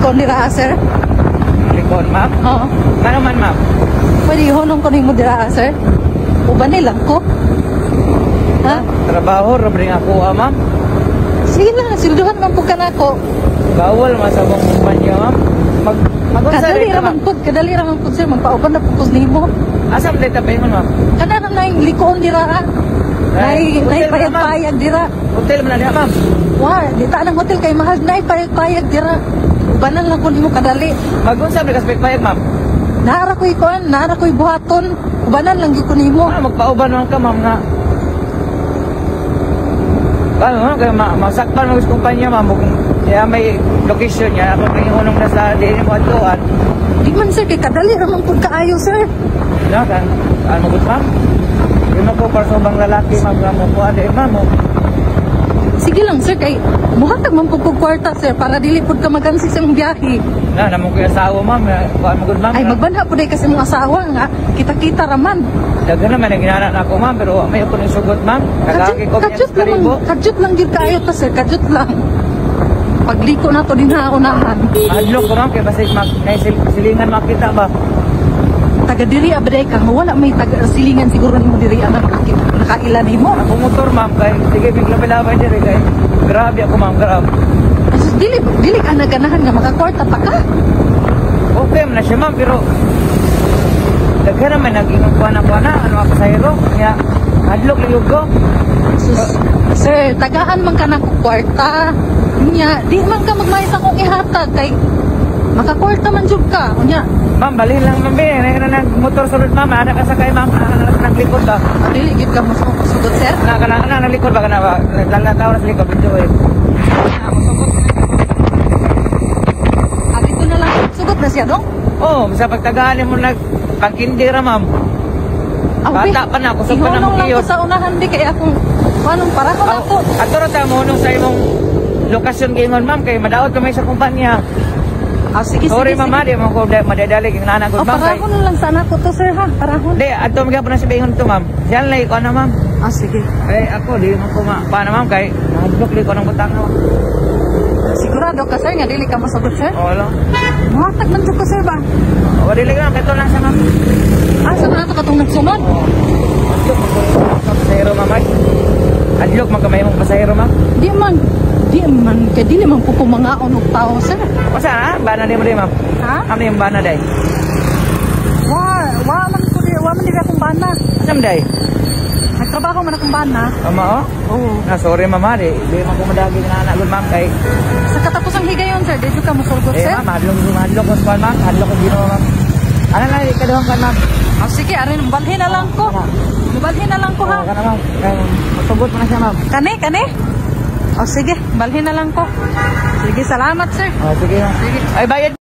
likon dira, sir? Likon, ma'am? Oo. Ano man, ma'am? Pwede ihunong ko nimo dira, sir? Uban nilang ko. Ha? Trabaho, rabring ako, ma'am. Sige lang, silduhan man po ka na ko. Bawal masabong kumpanya, ma'am. Kadali raman po, sir. Magpauban na po nimo. Asam dito pa yun, ma'am? Kana na likon dira, Nay payag-payag dira. Hotel man na diha, ma'am. Wah, di ta ng hotel kay mahal na payag-payag dira. Ubanan lang ko nimo kadali. Mag-unsa may kaspek payag, ma'am? Naara ko'y buhaton. Ubanan lang gyud ko nimo. Magpauban man ka, ma'am, nga. Ano, kaya masakpan mo sa kumpanya, ma'am. Kaya may location niya. Ako may unong nasa din mo atuan. Di man, sir, kay kadali raman pud kaayo, sir. Ano good, ma'am? Yun ako para sa bang lalaki, ma'am. Mo po, ma'am. Sige lang, sir, kay buhatag man pud kog kwarta, sir, para dili pud ka magansi sa imong biyahe. Namon ko yung asawa, ma'am. Kuhaan mo good, ma'am. Ay, magbanha pud kasi imong asawa nga kita-kita raman. Dagan naman ang ginana na ako, ma'am, pero may ako ng sugot, ma'am. Kadyot lang gyud kaayo ta, sir, kadyot lang. Pagliko na to din ha unahan. Adlok ko, ma'am, kaya basta silingan makita ba? Taga diri abaday ka, wala may taga silingan siguro nimo diri ang nakaila nimo. Ako motor, ma'am, kay sige bigla-bilabay diri kay grabe ako, ma'am, grabe. Asus dili ka naganahan nga makakwarta pa ka. Okay man na siya, ma'am, pero daghan naman nag-ingon ko na ano ang pasahero. Kaya adlok liyog ko. Sir, tagaan man ka na kwarta. Nya, di man ka magmayas akong ihatag kay makakwarta man jud ka. Unya, ma'am, balhin lang, ma'am, nag-motor sulod, ma'am, anak ka sakay, ma'am, naglikod ba? dili gid ka masugod, sir. Naglikod ba ka na ba? Naglalataw na sa likod, medyo eh. Dito na lang, sugot na siya, dong? Oo, sa pagtagaan mo pagkindira, ma'am. Bata pa na, kusog pa na ihunong lang mag-iyot. ko sa unahan, di kaya akong anong para ko lang to. At ito ta mo nung sa imong lokasyon gingon, ma'am, kay madaot ka may sa kumpanya. Sige, Sorry, sige, ma'am, di mo ko madadali kang nana ko, ma'am. Parahon na lang sana ko to, sir, ha? Parahon. Di, ato magyapon na si Bingon to, ma'am. Siyan lang ikaw na, ma'am. Sige. Eh, ako, di mo ko paano, ma'am, kay nahadlok li ko ng butang mo. Sigurado ka, sir, nga dili ka masugod, sir? Oo, lang. Muhatag man ko, sir, ba? Oo, dili ka lang, kito lang siya, ma'am. Saan na ito katong nagsunod? Adlok, pasahero, ma'am, ay. Adlok, magkamay mong pasahero, ma'am. Di man, kaya dili man po kumangaon og tao, sir. O saan, ha? Bana di mo di, ma'am. Ha? Ano yung bana, day? Wa man dili akong bana. Asam, day? Nagtrabaho man akong bana. Ama, oh? Oo. Sorry, ma'am, ha? Di mo ko madagi ng anak, good, ma'am, kay... Sa katapusang higayon, sir, di ka masugod, sir? Ma'am, hadlok ko, ma'am. Hadlok ko, gino, ma'am. Ano na, ikaduhang ka, ma'am? Sige, arin, balhin na lang ko. Balhin na lang ko, ha? Oo, ka na, ma'am. Matugot mo na siya, ma'am. Kani? Sige, balhin na lang ko. Sige, salamat, sir. Sige, ma'am. Sige. Ay, bayad.